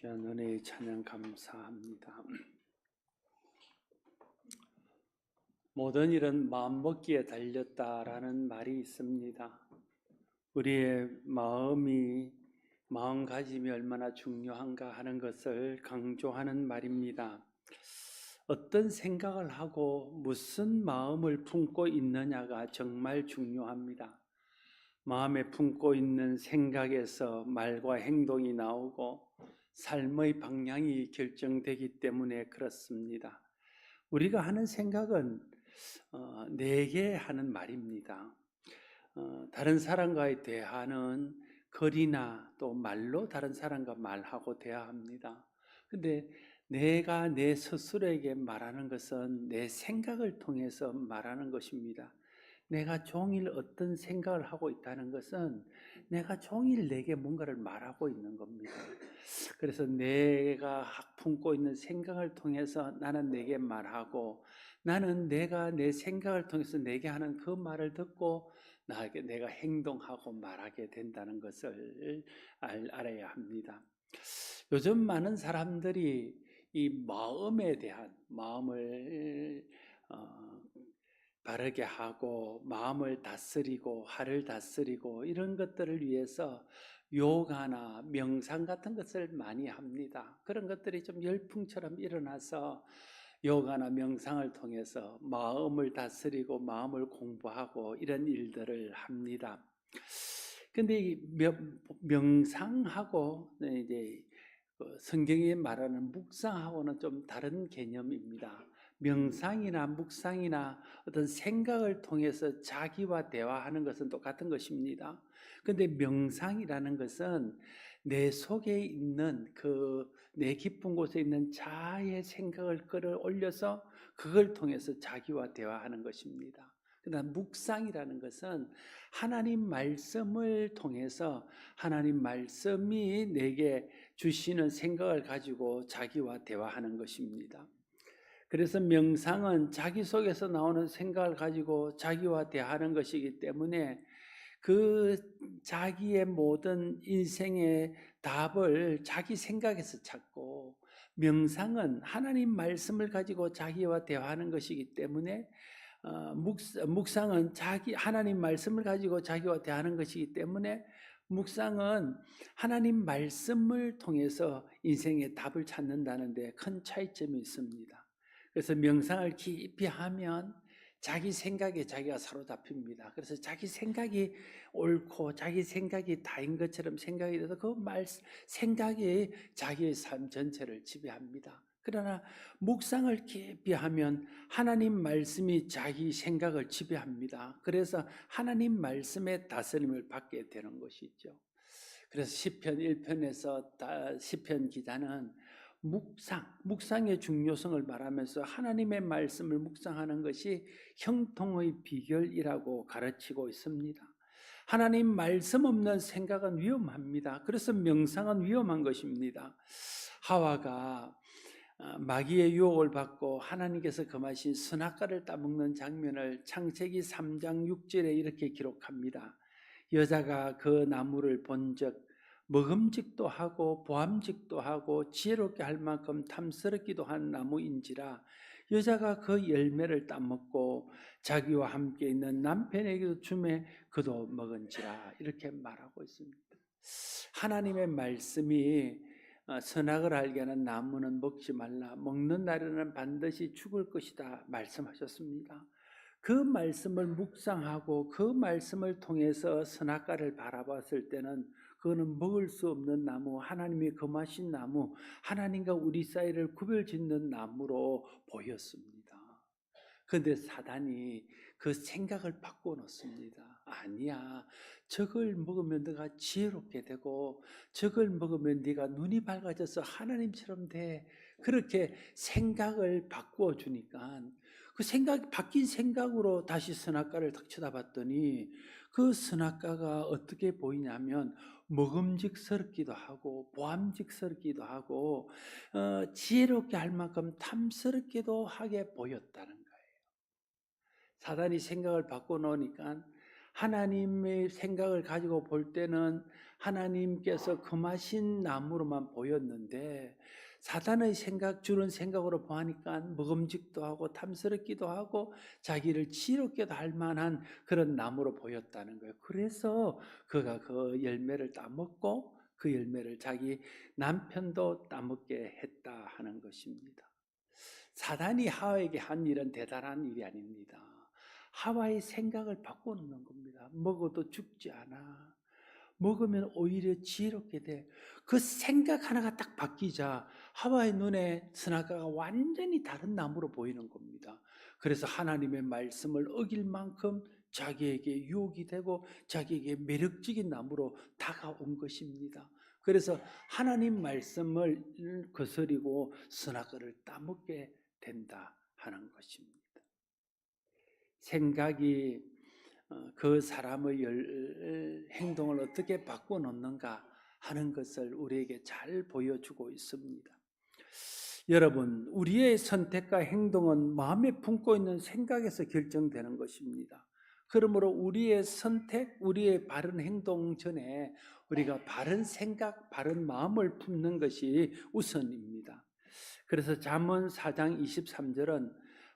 귀한 은혜의 찬양 감사합니다. 모든 일은 마음먹기에 달렸다라는 말이 있습니다. 우리의 마음가짐이 얼마나 중요한가 하는 것을 강조하는 말입니다. 어떤 생각을 하고 무슨 마음을 품고 있느냐가 정말 중요합니다. 마음에 품고 있는 생각에서 말과 행동이 나오고 삶의 방향이 결정되기 때문에 그렇습니다. 우리가 하는 생각은 내게 하는 말입니다. 다른 사람과의 대화는 글이나 또 말로 다른 사람과 말하고 대화합니다. 근데 내가 내 스스로에게 말하는 것은 내 생각을 통해서 말하는 것입니다. 내가 종일 어떤 생각을 하고 있다는 것은 내가 종일 내게 뭔가를 말하고 있는 겁니다. 그래서 내가 품고 있는 생각을 통해서 나는 내게 말하고, 나는 내가 내 생각을 통해서 내게 하는 그 말을 듣고 내가 행동하고 말하게 된다는 것을 알아야 합니다. 요즘 많은 사람들이 이 마음에 대한 마음을 바르게 하고 마음을 다스리고 화를 다스리고 이런 것들을 위해서 요가나 명상 같은 것을 많이 합니다. 그런 것들이 좀 열풍처럼 일어나서 요가나 명상을 통해서 마음을 다스리고 마음을 공부하고 이런 일들을 합니다. 근데 이 명상하고 이제 성경이 말하는 묵상하고는 좀 다른 개념입니다. 명상이나 묵상이나 어떤 생각을 통해서 자기와 대화하는 것은 똑같은 것입니다. 그런데 명상이라는 것은 내 속에 있는 내 깊은 곳에 있는 자아의 생각을 끌어올려서 그걸 통해서 자기와 대화하는 것입니다. 그다음 묵상이라는 것은 하나님 말씀을 통해서 하나님 말씀이 내게 주시는 생각을 가지고 자기와 대화하는 것입니다. 그래서 명상은 자기 속에서 나오는 생각을 가지고 자기와 대화하는 것이기 때문에 그 자기의 모든 인생의 답을 자기 생각에서 찾고, 명상은 하나님 말씀을 가지고 자기와 대화하는 것이기 때문에 묵상은 하나님 말씀을 가지고 자기와 대화하는 것이기 때문에 묵상은 하나님 말씀을 통해서 인생의 답을 찾는다는 데 큰 차이점이 있습니다. 그래서 명상을 깊이 하면 자기 생각에 자기가 사로잡힙니다. 그래서 자기 생각이 옳고 자기 생각이 다인 것처럼 생각이 돼서 생각이 자기의 삶 전체를 지배합니다. 그러나 묵상을 깊이 하면 하나님 말씀이 자기 생각을 지배합니다. 그래서 하나님 말씀의 다스림을 받게 되는 것이죠. 그래서 시편 1편에서 시편 기자는 묵상의 중요성을 말하면서 하나님의 말씀을 묵상하는 것이 형통의 비결이라고 가르치고 있습니다. 하나님 말씀 없는 생각은 위험합니다. 그래서 명상은 위험한 것입니다. 하와가 마귀의 유혹을 받고 하나님께서 금하신 선악과를 따먹는 장면을 창세기 3장 6절에 이렇게 기록합니다. 여자가 그 나무를 본즉 먹음직도 하고 보암직도 하고 지혜롭게 할 만큼 탐스럽기도 한 나무인지라 여자가 그 열매를 따먹고 자기와 함께 있는 남편에게도 주매 그도 먹은지라 이렇게 말하고 있습니다. 하나님의 말씀이 선악을 알게 하는 나무는 먹지 말라, 먹는 날에는 반드시 죽을 것이다 말씀하셨습니다. 그 말씀을 묵상하고 그 말씀을 통해서 선악과를 바라봤을 때는 그거는 먹을 수 없는 나무, 하나님이 금하신 나무, 하나님과 우리 사이를 구별짓는 나무로 보였습니다. 그런데 사단이 그 생각을 바꿔놓습니다. 아니야, 저걸 먹으면 네가 지혜롭게 되고 저걸 먹으면 네가 눈이 밝아져서 하나님처럼 돼. 그렇게 생각을 바꾸어 주니까 바뀐 생각으로 다시 선악과를 딱 쳐다봤더니 그 선악과가 어떻게 보이냐면 먹음직스럽기도 하고 보암직스럽기도 하고 지혜롭게 할 만큼 탐스럽기도 하게 보였다는 거예요. 사단이 생각을 바꿔놓으니까 하나님의 생각을 가지고 볼 때는 하나님께서 금하신 나무로만 보였는데 사단의 주는 생각으로 보니까 먹음직도 하고 탐스럽기도 하고 자기를 지롭게도 할 만한 그런 나무로 보였다는 거예요. 그래서 그가 그 열매를 따먹고 그 열매를 자기 남편도 따먹게 했다 하는 것입니다. 사단이 하와에게 한 일은 대단한 일이 아닙니다. 하와의 생각을 바꿔놓는 겁니다. 먹어도 죽지 않아. 먹으면 오히려 지혜롭게 돼. 그 생각 하나가 딱 바뀌자 하와의 눈에 선악과가 완전히 다른 나무로 보이는 겁니다. 그래서 하나님의 말씀을 어길 만큼 자기에게 유혹이 되고 자기에게 매력적인 나무로 다가온 것입니다. 그래서 하나님 말씀을 거스리고 선악과를 따먹게 된다 하는 것입니다. 생각이 그 사람의 행동을 어떻게 바꿔놓는가 하는 것을 우리에게 잘 보여주고 있습니다. 여러분, 우리의 선택과 행동은 마음에 품고 있는 생각에서 결정되는 것입니다. 그러므로 우리의 선택, 우리의 바른 행동 전에 우리가 바른 생각, 바른 마음을 품는 것이 우선입니다. 그래서 잠언 4장 23절은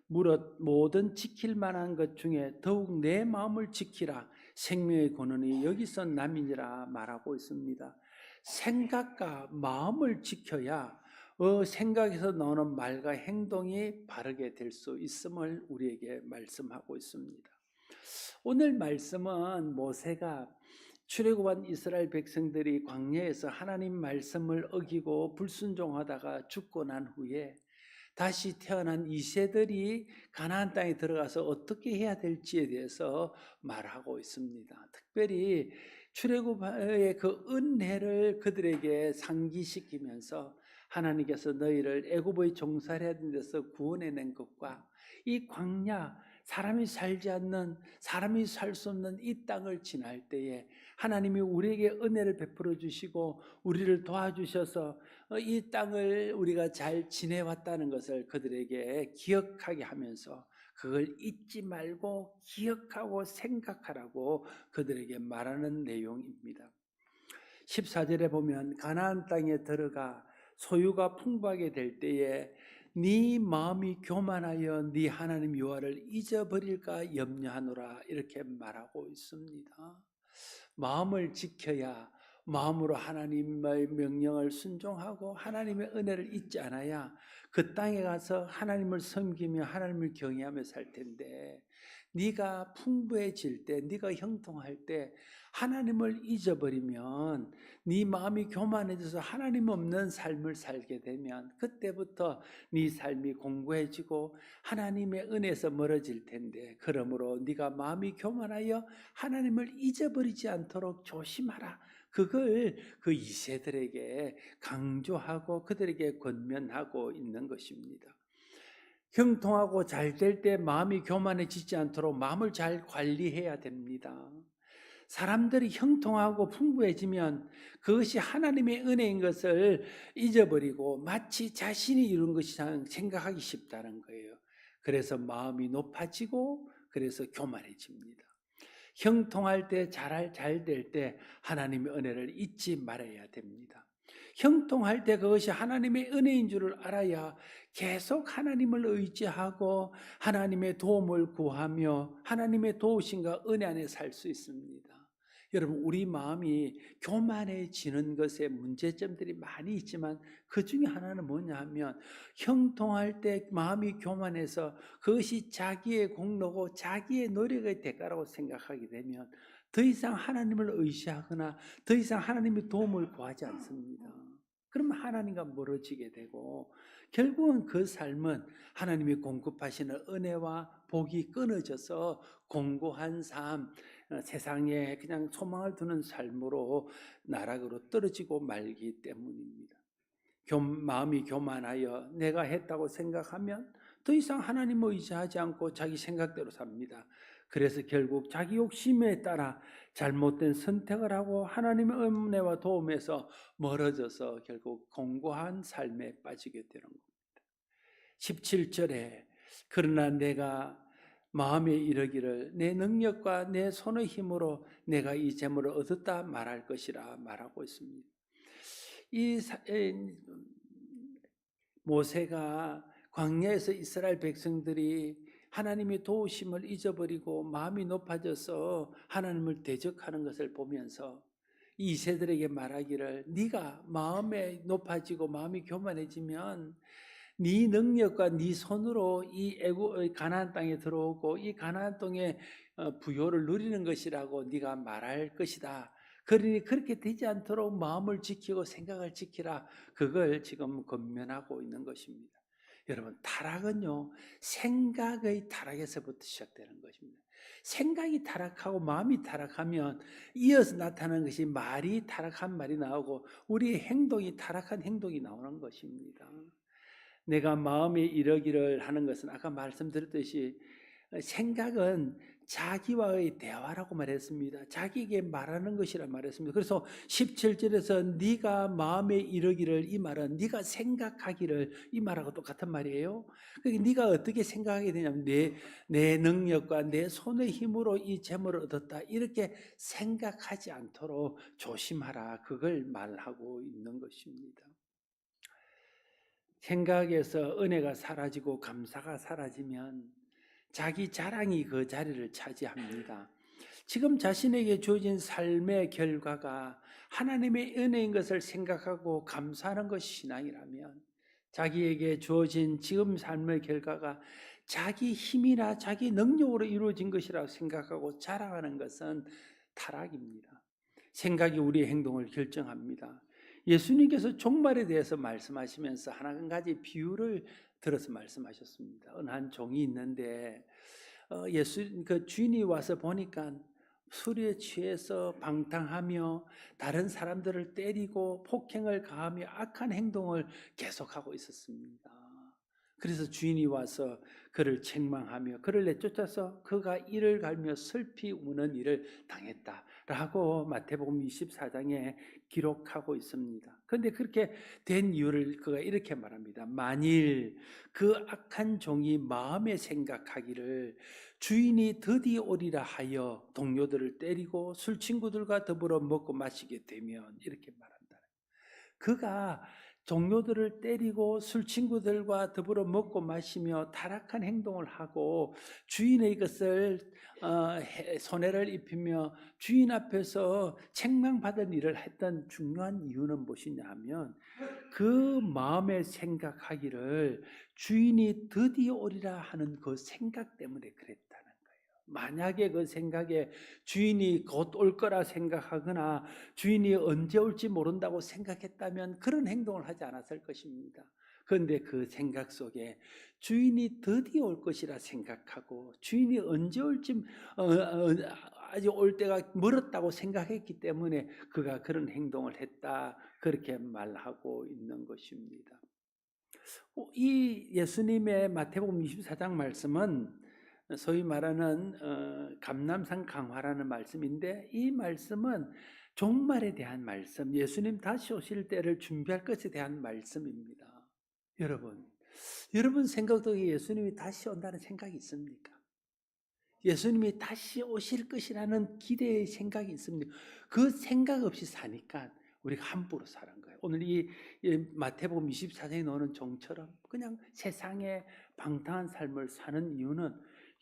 무릇 모든 지킬 만한 것 중에 더욱 내 마음을 지키라 생명의 권원이 여기서 남이니라 말하고 있습니다. 생각과 마음을 지켜야 생각에서 나오는 말과 행동이 바르게 될 수 있음을 우리에게 말씀하고 있습니다. 오늘 말씀은 모세가 출애굽한 이스라엘 백성들이 광야에서 하나님 말씀을 어기고 불순종하다가 죽고 난 후에 다시 태어난 이 세들이 가나안 땅에 들어가서 어떻게 해야 될지에 대해서 말하고 있습니다. 특별히 출애굽의 그 은혜를 그들에게 상기시키면서 하나님께서 너희를 애굽의 종살이하던 데서 구원해낸 것과 이 광야 사람이 살지 않는, 사람이 살 수 없는 이 땅을 지날 때에 하나님이 우리에게 은혜를 베풀어 주시고 우리를 도와주셔서 이 땅을 우리가 잘 지내왔다는 것을 그들에게 기억하게 하면서 그걸 잊지 말고 기억하고 생각하라고 그들에게 말하는 내용입니다. 14절에 보면 가나안 땅에 들어가 소유가 풍부하게 될 때에 네 마음이 교만하여 네 하나님 여호와를 잊어버릴까 염려하노라 이렇게 말하고 있습니다. 마음을 지켜야 마음으로 하나님의 명령을 순종하고 하나님의 은혜를 잊지 않아야 그 땅에 가서 하나님을 섬기며 하나님을 경외하며 살 텐데 네가 풍부해질 때, 네가 형통할 때 하나님을 잊어버리면 네 마음이 교만해져서 하나님 없는 삶을 살게 되면 그때부터 네 삶이 공고해지고 하나님의 은혜에서 멀어질 텐데 그러므로 네가 마음이 교만하여 하나님을 잊어버리지 않도록 조심하라. 그걸 그 이세들에게 강조하고 그들에게 권면하고 있는 것입니다. 형통하고 잘 될 때 마음이 교만해지지 않도록 마음을 잘 관리해야 됩니다. 사람들이 형통하고 풍부해지면 그것이 하나님의 은혜인 것을 잊어버리고 마치 자신이 이룬 것이라 생각하기 쉽다는 거예요. 그래서 마음이 높아지고 그래서 교만해집니다. 형통할 때 잘 될 때 하나님의 은혜를 잊지 말아야 됩니다. 형통할 때 그것이 하나님의 은혜인 줄을 알아야 계속 하나님을 의지하고 하나님의 도움을 구하며 하나님의 도우심과 은혜 안에 살 수 있습니다. 여러분, 우리 마음이 교만해지는 것에 문제점들이 많이 있지만 그 중에 하나는 뭐냐 하면 형통할 때 마음이 교만해서 그것이 자기의 공로고 자기의 노력의 대가라고 생각하게 되면 더 이상 하나님을 의지하거나 더 이상 하나님의 도움을 구하지 않습니다. 그러면 하나님과 멀어지게 되고 결국은 그 삶은 하나님이 공급하시는 은혜와 복이 끊어져서 공고한 삶, 세상에 그냥 소망을 두는 삶으로 나락으로 떨어지고 말기 때문입니다. 마음이 교만하여 내가 했다고 생각하면 더 이상 하나님을 의지하지 않고 자기 생각대로 삽니다. 그래서 결국 자기 욕심에 따라 잘못된 선택을 하고 하나님의 은혜와 도움에서 멀어져서 결국 공고한 삶에 빠지게 되는 겁니다. 17절에 그러나 내가 마음에 이르기를 내 능력과 내 손의 힘으로 내가 이 재물을 얻었다 말할 것이라 말하고 있습니다. 모세가 광야에서 이스라엘 백성들이 하나님의 도우심을 잊어버리고 마음이 높아져서 하나님을 대적하는 것을 보면서 이세들에게 말하기를 네가 마음에 높아지고 마음이 교만해지면 네 능력과 네 손으로 이 가나안 땅에 들어오고 이 가나안 땅의 부요를 누리는 것이라고 네가 말할 것이다. 그러니 그렇게 되지 않도록 마음을 지키고 생각을 지키라. 그걸 지금 권면하고 있는 것입니다. 여러분, 타락은요, 생각의 타락에서부터 시작되는 것입니다. 생각이 타락하고 마음이 타락하면 이어서 나타나는 것이 말이 타락한 말이 나오고 우리의 행동이 타락한 행동이 나오는 것입니다. 내가 마음에 이르기를 하는 것은 아까 말씀드렸듯이 생각은 자기와의 대화라고 말했습니다. 자기에게 말하는 것이라 말했습니다. 그래서 17절에서 네가 마음에 이르기를, 이 말은 네가 생각하기를, 이 말하고 똑같은 말이에요. 그러니까 네가 어떻게 생각하게 되냐면 내 능력과 내 손의 힘으로 이 재물을 얻었다, 이렇게 생각하지 않도록 조심하라, 그걸 말하고 있는 것입니다. 생각에서 은혜가 사라지고 감사가 사라지면 자기 자랑이 그 자리를 차지합니다. 지금 자신에게 주어진 삶의 결과가 하나님의 은혜인 것을 생각하고 감사하는 것이 신앙이라면, 자기에게 주어진 지금 삶의 결과가 자기 힘이나 자기 능력으로 이루어진 것이라고 생각하고 자랑하는 것은 타락입니다. 생각이 우리의 행동을 결정합니다. 예수님께서 종말에 대해서 말씀하시면서 한 가지 비유를 들어서 말씀하셨습니다. 어느 한 종이 있는데 그 주인이 와서 보니까 술에 취해서 방탕하며 다른 사람들을 때리고 폭행을 가하며 악한 행동을 계속하고 있었습니다. 그래서 주인이 와서 그를 책망하며 그를 내쫓아서 그가 이를 갈며 슬피 우는 일을 당했다라고 마태복음 24장에 기록하고 있습니다. 그런데 그렇게 된 이유를 그가 이렇게 말합니다. 만일 그 악한 종이 마음에 생각하기를 주인이 드디어 오리라 하여 동료들을 때리고 술 친구들과 더불어 먹고 마시게 되면, 이렇게 말한다. 그가 동료들을 때리고 술 친구들과 더불어 먹고 마시며 타락한 행동을 하고 주인의 것을 손해를 입히며 주인 앞에서 책망받은 일을 했던 중요한 이유는 무엇이냐면, 그 마음에 생각하기를 주인이 드디어 오리라 하는 그 생각 때문에 그랬다는 거예요. 만약에 그 생각에 주인이 곧 올 거라 생각하거나 주인이 언제 올지 모른다고 생각했다면 그런 행동을 하지 않았을 것입니다. 그런데 그 생각 속에 주인이 드디어 올 것이라 생각하고 주인이 언제 올지 아직 올 때가 멀었다고 생각했기 때문에 그가 그런 행동을 했다, 그렇게 말하고 있는 것입니다. 이 예수님의 마태복음 24장 말씀은 소위 말하는 감람산 강화라는 말씀인데, 이 말씀은 종말에 대한 말씀, 예수님 다시 오실 때를 준비할 것에 대한 말씀입니다. 여러분 생각 속에 예수님이 다시 온다는 생각이 있습니까? 예수님이 다시 오실 것이라는 기대의 생각이 있습니다. 그 생각 없이 사니까 우리가 함부로 사는 거예요. 오늘 이 마태복음 24장에 나오는 종처럼 그냥 세상에 방탕한 삶을 사는 이유는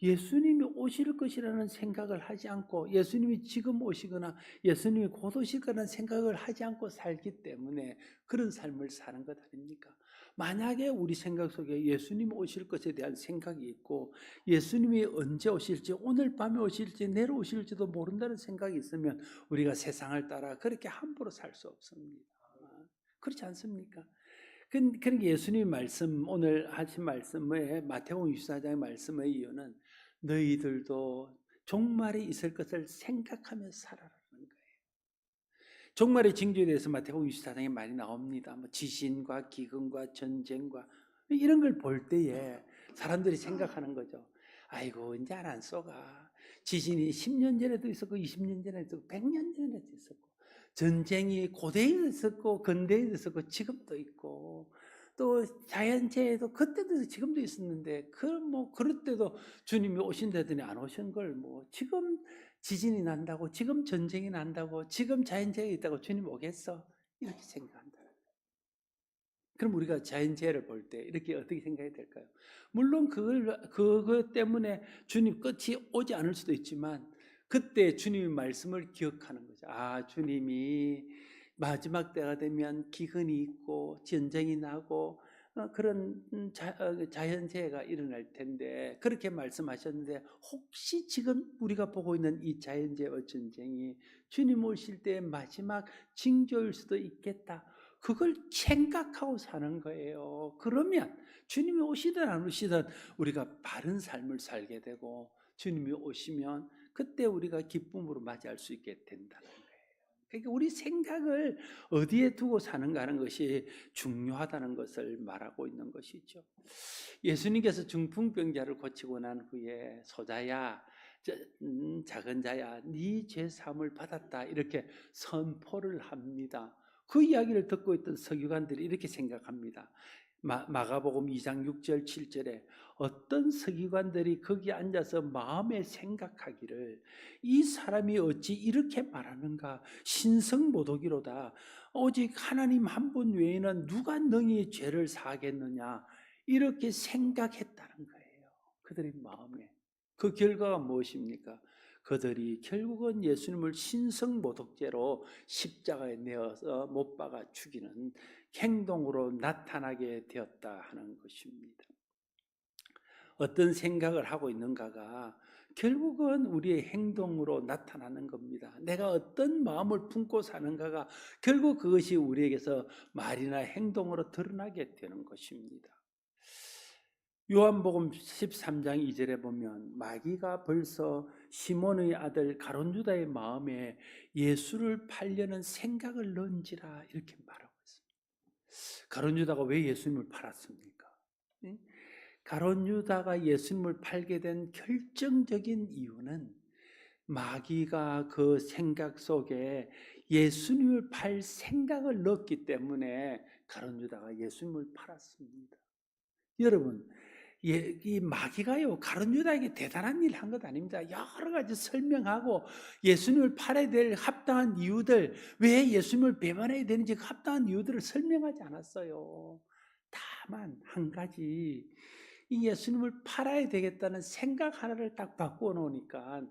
예수님이 오실 것이라는 생각을 하지 않고, 예수님이 지금 오시거나 예수님이 곧 오실 거라는 생각을 하지 않고 살기 때문에 그런 삶을 사는 것 아닙니까? 만약에 우리 생각 속에 예수님 오실 것에 대한 생각이 있고 예수님이 언제 오실지, 오늘 밤에 오실지 내일 오실지도 모른다는 생각이 있으면 우리가 세상을 따라 그렇게 함부로 살 수 없습니다. 그렇지 않습니까? 그러니까 예수님 말씀, 오늘 하신 말씀의 마태복음 24장의 말씀의 이유는 너희들도 종말이 있을 것을 생각하며 살아라는 거예요. 종말의 징조에 대해서 마태복음 24장에 많이 나옵니다. 지진과 기근과 전쟁과 이런 걸 볼 때에 사람들이 생각하는 거죠. 아이고 이제 안 쏘가. 지진이 10년 전에도 있었고 20년 전에도 있었고 100년 전에도 있었고, 전쟁이 고대에도 있었고 근대에도 있었고 지금도 있고, 또 자연재해도 그때도 지금도 있었는데 그럴 때도 주님이 오신다더니 안 오신 걸 지금 지진이 난다고, 지금 전쟁이 난다고, 지금 자연재해가 있다고 주님 오겠어? 이렇게 생각한다. 그럼 우리가 자연재해를 볼 때 이렇게 어떻게 생각이 될까요? 물론 그것 때문에 주님 끝이 오지 않을 수도 있지만 그때 주님의 말씀을 기억하는 거죠. 주님이 마지막 때가 되면 기근이 있고 전쟁이 나고 그런 자연재해가 일어날 텐데 그렇게 말씀하셨는데 혹시 지금 우리가 보고 있는 이 자연재해와 전쟁이 주님 오실 때 마지막 징조일 수도 있겠다. 그걸 생각하고 사는 거예요. 그러면 주님이 오시든 안 오시든 우리가 바른 삶을 살게 되고 주님이 오시면 그때 우리가 기쁨으로 맞이할 수 있게 된다는 거예요. 그러니까 우리 생각을 어디에 두고 사는가 하는 것이 중요하다는 것을 말하고 있는 것이죠. 예수님께서 중풍병자를 고치고 난 후에 소자야, 작은 자야, 네 죄사함을 받았다 이렇게 선포를 합니다. 그 이야기를 듣고 있던 서기관들이 이렇게 생각합니다. 마가복음 2장 6절 7절에 어떤 서기관들이 거기 앉아서 마음에 생각하기를 이 사람이 어찌 이렇게 말하는가, 신성모독이로다. 오직 하나님 한 분 외에는 누가 능히 죄를 사하겠느냐, 이렇게 생각했다는 거예요. 그들의 마음에. 그 결과가 무엇입니까? 그들이 결국은 예수님을 신성모독죄로 십자가에 내어서 못 박아 죽이는 행동으로 나타나게 되었다 하는 것입니다. 어떤 생각을 하고 있는가가 결국은 우리의 행동으로 나타나는 겁니다. 내가 어떤 마음을 품고 사는가가 결국 그것이 우리에게서 말이나 행동으로 드러나게 되는 것입니다. 요한복음 13장 2절에 보면 마귀가 벌써 시몬의 아들 가룟유다의 마음에 예수를 팔려는 생각을 넣은지라 이렇게 말하고 있습니다. 가룟유다가 왜 예수님을 팔았습니까? 가룟유다가 예수님을 팔게 된 결정적인 이유는 마귀가 그 생각 속에 예수님을 팔 생각을 넣었기 때문에 가룟유다가 예수님을 팔았습니다. 여러분, 이 마귀가요 가룟유다에게 대단한 일을 한 것 아닙니다. 여러 가지 설명하고 예수님을 팔아야 될 합당한 이유들, 왜 예수님을 배반해야 되는지 그 합당한 이유들을 설명하지 않았어요. 다만 한 가지, 이 예수님을 팔아야 되겠다는 생각 하나를 딱 바꾸어 놓으니까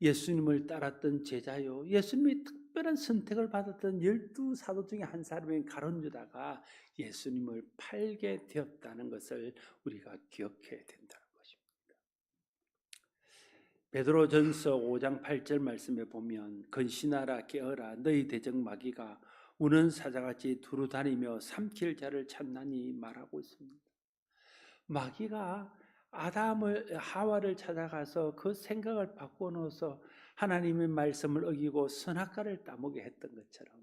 예수님을 따랐던 제자요, 예수님이 특별한 선택을 받았던 12사도 중에 한 사람인 가룟유다가 예수님을 팔게 되었다는 것을 우리가 기억해야 된다는 것입니다. 베드로전서 5장 8절 말씀에 보면 근신하라 깨어라 너희 대적 마귀가 우는 사자같이 두루다니며 삼킬 자를 찾나니 말하고 있습니다. 마귀가 하와를 찾아가서 그 생각을 바꿔놓아서 하나님의 말씀을 어기고 선악과를 따먹게 했던 것처럼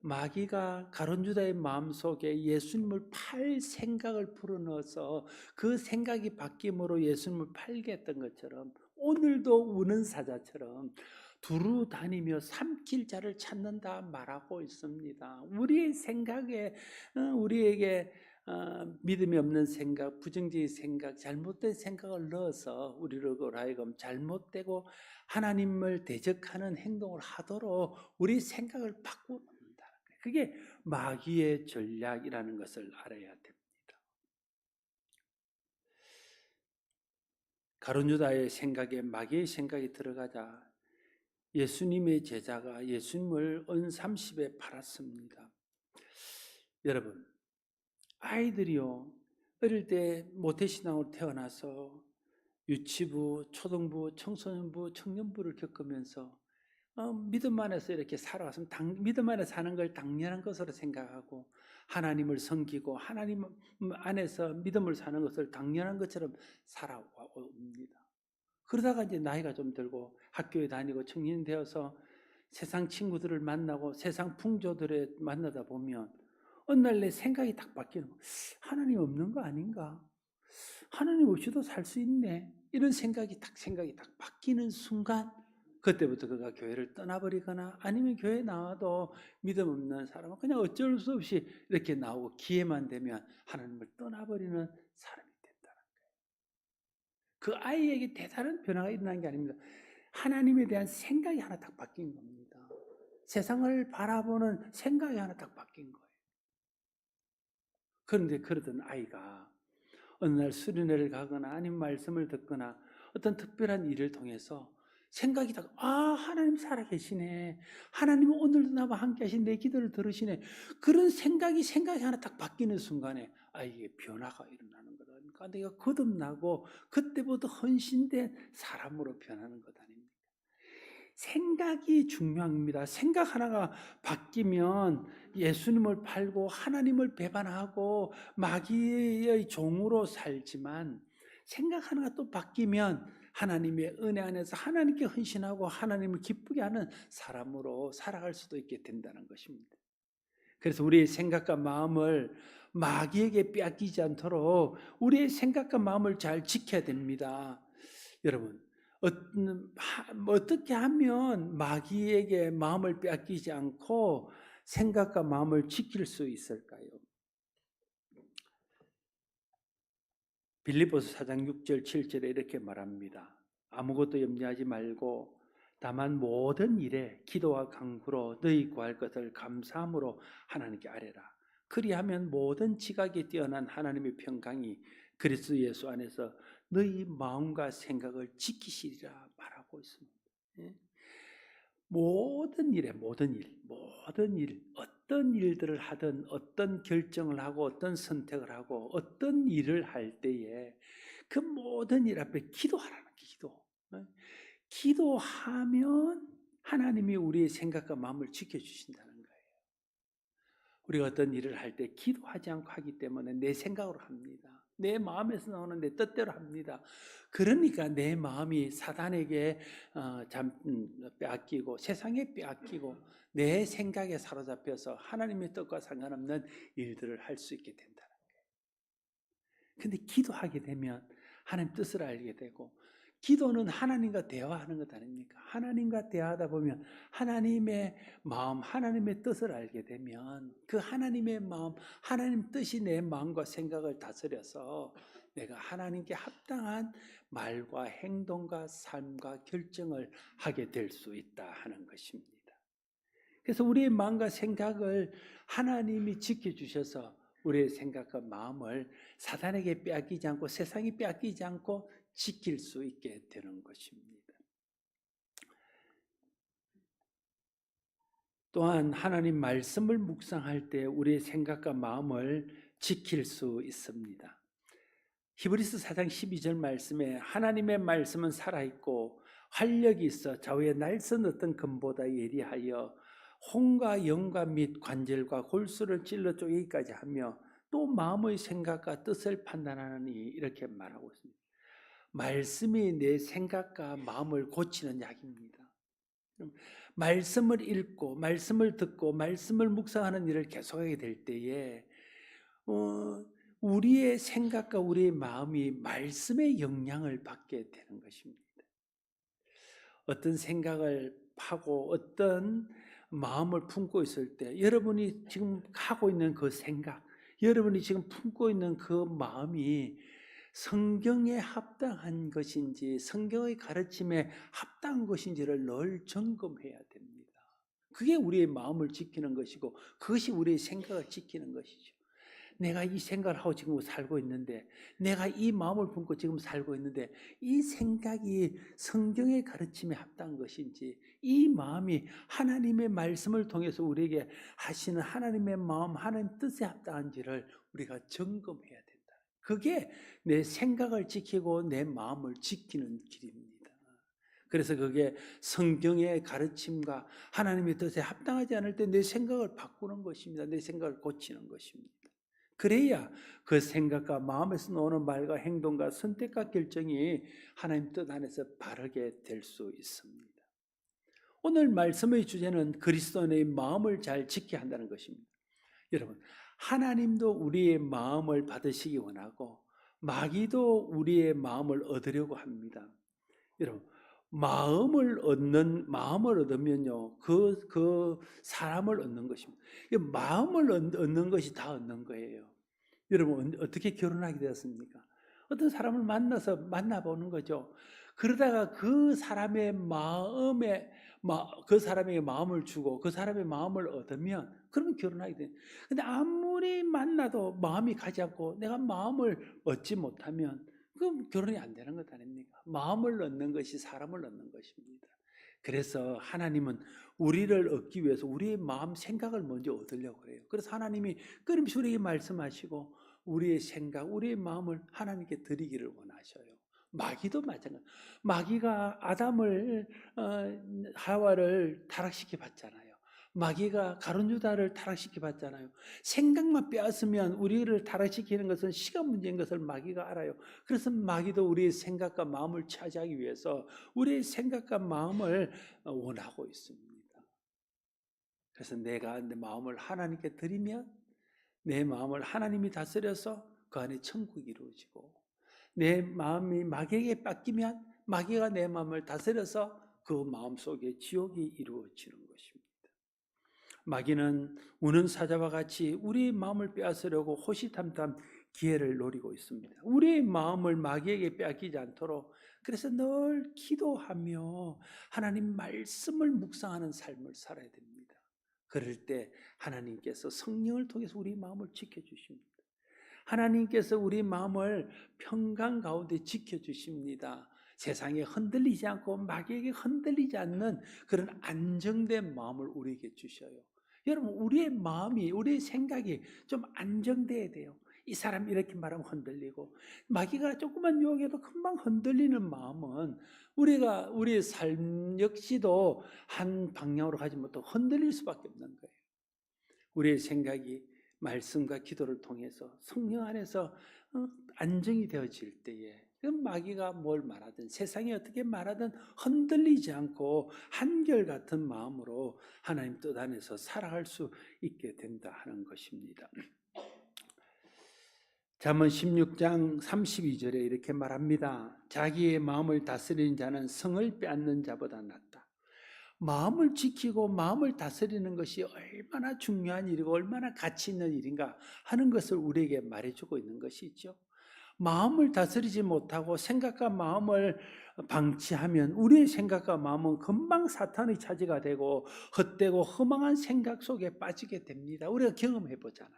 마귀가 가룟유다의 마음속에 예수님을 팔 생각을 불어넣어서 그 생각이 바뀜으로 예수님을 팔게 했던 것처럼 오늘도 우는 사자처럼 두루 다니며 삼킬 자를 찾는다 말하고 있습니다. 우리의 생각에 우리에게 믿음이 없는 생각, 부정적인 생각, 잘못된 생각을 넣어서 우리로 하여금 잘못되고 하나님을 대적하는 행동을 하도록 우리 생각을 바꿔놓는다는 거예요. 그게 마귀의 전략이라는 것을 알아야 됩니다. 가룟유다의 생각에 마귀의 생각이 들어가자 예수님의 제자가 예수님을 은30에 팔았습니다. 여러분, 아이들이요, 어릴 때 모태신앙으로 태어나서 유치부, 초등부, 청소년부, 청년부를 겪으면서 믿음 안에서 이렇게 살아왔으면 믿음 안에 사는 걸 당연한 것으로 생각하고 하나님을 섬기고 하나님 안에서 믿음을 사는 것을 당연한 것처럼 살아옵니다. 그러다가 이제 나이가 좀 들고 학교에 다니고 청년이 되어서 세상 친구들을 만나고 세상 풍조들에 만나다 보면 어느 날 내 생각이 딱 바뀌는 거예요. 하나님 없는 거 아닌가? 하나님 없이도 살 수 있네. 이런 생각이 딱 바뀌는 순간 그때부터 그가 교회를 떠나버리거나 아니면 교회에 나와도 믿음 없는 사람은 그냥 어쩔 수 없이 이렇게 나오고 기회만 되면 하나님을 떠나버리는 사람이 된다는 거예요. 그 아이에게 대단한 변화가 일어난 게 아닙니다. 하나님에 대한 생각이 하나 딱 바뀐 겁니다. 세상을 바라보는 생각이 하나 딱 바뀐 거예요. 그런데 그러던 아이가 어느 날 수련회를 가거나 아니면 말씀을 듣거나 어떤 특별한 일을 통해서 생각이 딱, 하나님 살아계시네. 하나님은 오늘도 나와 함께 하신 내 기도를 들으시네. 그런 생각이 하나 딱 바뀌는 순간에 이게 변화가 일어나는 거다. 그러니까 내가 거듭나고 그때부터 헌신된 사람으로 변하는 것 아닙니까? 생각이 중요합니다. 생각 하나가 바뀌면 예수님을 팔고 하나님을 배반하고 마귀의 종으로 살지만 생각 하나가 또 바뀌면 하나님의 은혜 안에서 하나님께 헌신하고 하나님을 기쁘게 하는 사람으로 살아갈 수도 있게 된다는 것입니다. 그래서 우리의 생각과 마음을 마귀에게 빼앗기지 않도록 우리의 생각과 마음을 잘 지켜야 됩니다. 여러분, 어떻게 하면 마귀에게 마음을 빼앗기지 않고 생각과 마음을 지킬 수 있을까요? 빌립보서 4장 6절 7절에 이렇게 말합니다. 아무것도 염려하지 말고 다만 모든 일에 기도와 간구로 너희 구할 것을 감사함으로 하나님께 아뢰라. 그리하면 모든 지각에 뛰어난 하나님의 평강이 그리스도 예수 안에서 너희 마음과 생각을 지키시리라 말하고 있습니다. 모든 일에 모든 일, 어떤 일들을 하든 어떤 결정을 하고 어떤 선택을 하고 어떤 일을 할 때에 그 모든 일 앞에 기도하라는 게 기도. 기도하면 하나님이 우리의 생각과 마음을 지켜주신다는 거예요. 우리가 어떤 일을 할 때 기도하지 않고 하기 때문에 내 생각으로 합니다. 내 마음에서 나오는 내 뜻대로 합니다. 그러니까 내 마음이 사단에게 빼앗기고 세상에 빼앗기고 내 생각에 사로잡혀서 하나님의 뜻과 상관없는 일들을 할 수 있게 된다는 거예요. 근데 기도하게 되면 하나님 뜻을 알게 되고 기도는 하나님과 대화하는 것 아닙니까? 하나님과 대화하다 보면 하나님의 마음, 하나님의 뜻을 알게 되면 그 하나님의 마음, 하나님 뜻이 내 마음과 생각을 다스려서 내가 하나님께 합당한 말과 행동과 삶과 결정을 하게 될 수 있다 하는 것입니다. 그래서 우리의 마음과 생각을 하나님이 지켜주셔서 우리의 생각과 마음을 사단에게 빼앗기지 않고 세상이 빼앗기지 않고 지킬 수 있게 되는 것입니다. 또한 하나님 말씀을 묵상할 때 우리의 생각과 마음을 지킬 수 있습니다. 히브리서 4장 12절 말씀에 하나님의 말씀은 살아있고 활력이 있어 좌우에 날선 어떤 금보다 예리하여 혼과 영과 및 관절과 골수를 찔러 쪼개기까지 하며 또 마음의 생각과 뜻을 판단하니 이렇게 말하고 있습니다. 말씀이 내 생각과 마음을 고치는 약입니다. 말씀을 읽고 말씀을 듣고 말씀을 묵상하는 일을 계속하게 될 때에 우리의 생각과 우리의 마음이 말씀의 영향을 받게 되는 것입니다. 어떤 생각을 하고 어떤 마음을 품고 있을 때 여러분이 지금 하고 있는 그 생각, 여러분이 지금 품고 있는 그 마음이 성경에 합당한 것인지 성경의 가르침에 합당한 것인지를 늘 점검해야 됩니다. 그게 우리의 마음을 지키는 것이고 그것이 우리의 생각을 지키는 것이죠. 내가 이 생각을 하고 지금 살고 있는데 내가 이 마음을 품고 지금 살고 있는데 이 생각이 성경의 가르침에 합당한 것인지 이 마음이 하나님의 말씀을 통해서 우리에게 하시는 하나님의 마음, 하나님 뜻에 합당한지를 우리가 점검해야 된다. 그게 내 생각을 지키고 내 마음을 지키는 길입니다. 그래서 그게 성경의 가르침과 하나님의 뜻에 합당하지 않을 때 내 생각을 바꾸는 것입니다. 내 생각을 고치는 것입니다. 그래야 그 생각과 마음에서 나오는 말과 행동과 선택과 결정이 하나님 뜻 안에서 바르게 될 수 있습니다. 오늘 말씀의 주제는 그리스도인의 마음을 잘 지켜야 한다는 것입니다. 여러분, 하나님도 우리의 마음을 받으시기 원하고 마귀도 우리의 마음을 얻으려고 합니다. 여러분, 마음을 얻으면요, 그 사람을 얻는 것입니다. 이 마음을 얻는 것이 다 얻는 거예요. 여러분 어떻게 결혼하게 되었습니까? 어떤 사람을 만나보는 거죠. 그러다가 그 사람에게 마음을 주고 그 사람의 마음을 얻으면 그러면 결혼하게 돼요. 근데 아무리 만나도 마음이 가지 않고 내가 마음을 얻지 못하면 그럼 결혼이 안 되는 것 아닙니까? 마음을 얻는 것이 사람을 얻는 것입니다. 그래서 하나님은 우리를 얻기 위해서 우리의 마음 생각을 먼저 얻으려고 그래요. 그래서 하나님이 끊임없이 우리에게 말씀하시고 우리의 생각, 우리의 마음을 하나님께 드리기를 원하셔요. 마귀도 마찬가지. 마귀가 하와를 타락시켜 봤잖아요. 마귀가 가룟 유다를 타락시켜 봤잖아요. 생각만 빼앗으면 우리를 타락시키는 것은 시간 문제인 것을 마귀가 알아요. 그래서 마귀도 우리의 생각과 마음을 차지하기 위해서 우리의 생각과 마음을 원하고 있습니다. 그래서 내가 내 마음을 하나님께 드리면 내 마음을 하나님이 다스려서 그 안에 천국이 이루어지고, 내 마음이 마귀에게 뺏기면 마귀가 내 마음을 다스려서 그 마음 속에 지옥이 이루어지는 것입니다. 마귀는 우는 사자와 같이 우리의 마음을 빼앗으려고 호시탐탐 기회를 노리고 있습니다. 우리의 마음을 마귀에게 빼앗기지 않도록 그래서 늘 기도하며 하나님 말씀을 묵상하는 삶을 살아야 됩니다. 그럴 때 하나님께서 성령을 통해서 우리 마음을 지켜주십니다. 하나님께서 우리 마음을 평강 가운데 지켜주십니다. 세상에 흔들리지 않고 마귀에게 흔들리지 않는 그런 안정된 마음을 우리에게 주셔요. 여러분 우리의 마음이 우리의 생각이 좀 안정돼야 돼요. 이 사람 이렇게 말하면 흔들리고 마귀가 조금만 유혹해도 금방 흔들리는 마음은 우리의 삶 역시도 한 방향으로 가지 못하고 흔들릴 수밖에 없는 거예요. 우리의 생각이 말씀과 기도를 통해서 성령 안에서 안정이 되어질 때에 마귀가 뭘 말하든 세상이 어떻게 말하든 흔들리지 않고 한결같은 마음으로 하나님 뜻 안에서 살아갈 수 있게 된다 하는 것입니다. 잠언 16장 32절에 이렇게 말합니다. 자기의 마음을 다스리는 자는 성을 빼앗는 자보다 낫다. 마음을 지키고 마음을 다스리는 것이 얼마나 중요한 일이고 얼마나 가치 있는 일인가 하는 것을 우리에게 말해주고 있는 것이죠. 마음을 다스리지 못하고 생각과 마음을 방치하면 우리의 생각과 마음은 금방 사탄의 차지가 되고 헛되고 허망한 생각 속에 빠지게 됩니다. 우리가 경험해 보잖아요.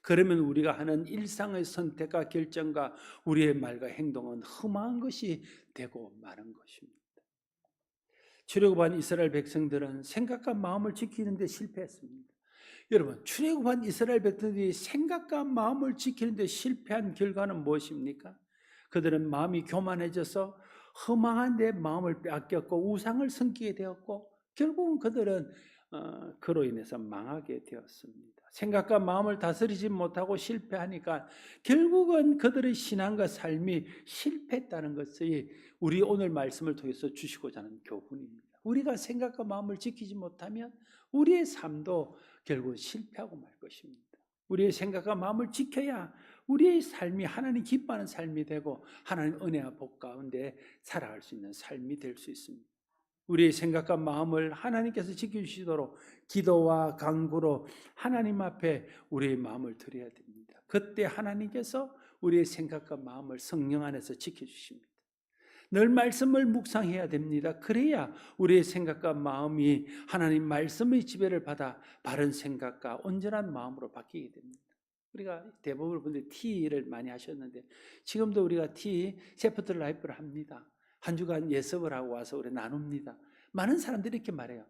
그러면 우리가 하는 일상의 선택과 결정과 우리의 말과 행동은 험한 것이 되고 마는 것입니다. 출애굽한 이스라엘 백성들은 생각과 마음을 지키는 데 실패했습니다. 여러분, 출애굽한 이스라엘 백성들이 생각과 마음을 지키는 데 실패한 결과는 무엇입니까? 그들은 마음이 교만해져서 허망한 데 마음을 빼앗겼고 우상을 섬기게 되었고 결국은 그들은 그로 인해서 망하게 되었습니다. 생각과 마음을 다스리지 못하고 실패하니까 결국은 그들의 신앙과 삶이 실패했다는 것이 우리 오늘 말씀을 통해서 주시고자 하는 교훈입니다. 우리가 생각과 마음을 지키지 못하면 우리의 삶도 결국 실패하고 말 것입니다. 우리의 생각과 마음을 지켜야 우리의 삶이 하나님 기뻐하는 삶이 되고 하나님 은혜와 복 가운데 살아갈 수 있는 삶이 될 수 있습니다. 우리의 생각과 마음을 하나님께서 지켜주시도록 기도와 간구로 하나님 앞에 우리의 마음을 드려야 됩니다. 그때 하나님께서 우리의 생각과 마음을 성령 안에서 지켜주십니다. 늘 말씀을 묵상해야 됩니다. 그래야 우리의 생각과 마음이 하나님 말씀의 지배를 받아 바른 생각과 온전한 마음으로 바뀌게 됩니다. 우리가 대부분 분들이 T를 많이 하셨는데 지금도 우리가 T 세포트 라이프를 합니다. 한 주간 예습을 하고 와서 우리 나눕니다. 많은 사람들이 이렇게 말해요.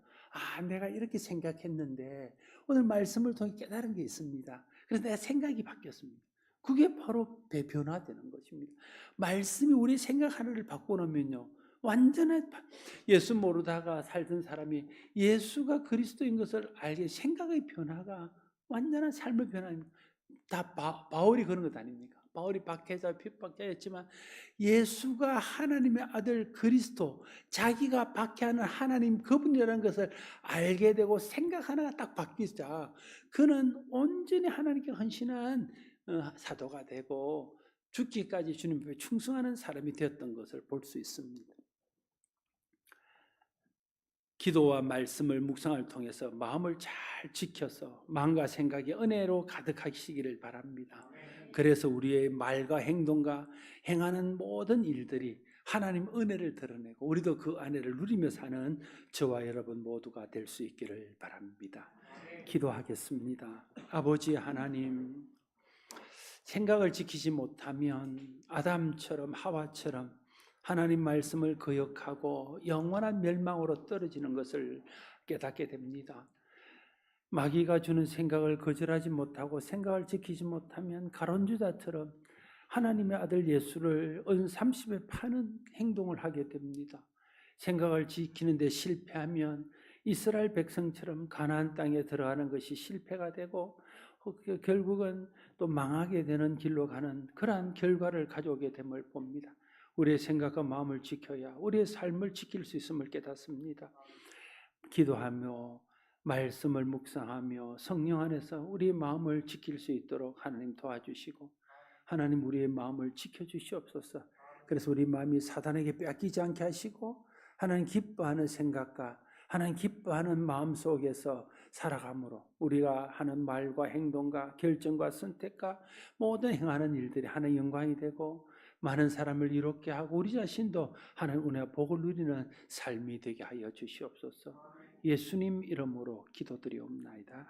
내가 이렇게 생각했는데 오늘 말씀을 통해 깨달은 게 있습니다. 그래서 내가 생각이 바뀌었습니다. 그게 바로 변화되는 것입니다. 말씀이 우리 생각 하나를 바꿔놓으면요, 완전한 예수 모르다가 살던 사람이 예수가 그리스도인 것을 알게 생각의 변화가 완전한 삶의 변화입니다. 다 바울이 그런 것 아닙니까? 바울이 박해자 핍박자였지만 예수가 하나님의 아들 그리스도, 자기가 박해하는 하나님 그분이라는 것을 알게 되고 생각 하나가 딱 바뀌자 그는 온전히 하나님께 헌신한 사도가 되고 죽기까지 주님 앞에 충성하는 사람이 되었던 것을 볼 수 있습니다. 기도와 말씀을 묵상을 통해서 마음을 잘 지켜서 마음과 생각이 은혜로 가득하시기를 바랍니다. 그래서 우리의 말과 행동과 행하는 모든 일들이 하나님 은혜를 드러내고 우리도 그 은혜를 누리며 사는 저와 여러분 모두가 될 수 있기를 바랍니다. 기도하겠습니다. 아버지 하나님, 생각을 지키지 못하면 아담처럼 하와처럼 하나님 말씀을 거역하고 영원한 멸망으로 떨어지는 것을 깨닫게 됩니다. 마귀가 주는 생각을 거절하지 못하고 생각을 지키지 못하면 가론주다처럼 하나님의 아들 예수를 은 30에 파는 행동을 하게 됩니다. 생각을 지키는데 실패하면 이스라엘 백성처럼 가나안 땅에 들어가는 것이 실패가 되고 결국은 또 망하게 되는 길로 가는 그러한 결과를 가져오게 됨을 봅니다. 우리의 생각과 마음을 지켜야 우리의 삶을 지킬 수 있음을 깨닫습니다. 기도하며 말씀을 묵상하며 성령 안에서 우리의 마음을 지킬 수 있도록 하나님 도와주시고 하나님 우리의 마음을 지켜주시옵소서. 그래서 우리 마음이 사단에게 뺏기지 않게 하시고 하나님 기뻐하는 생각과 하나님 기뻐하는 마음 속에서 살아감으로 우리가 하는 말과 행동과 결정과 선택과 모든 행하는 일들이 하나님 영광이 되고 많은 사람을 이롭게 하고 우리 자신도 하나님 은혜와 복을 누리는 삶이 되게 하여 주시옵소서. 예수님 이름으로 기도드리옵나이다.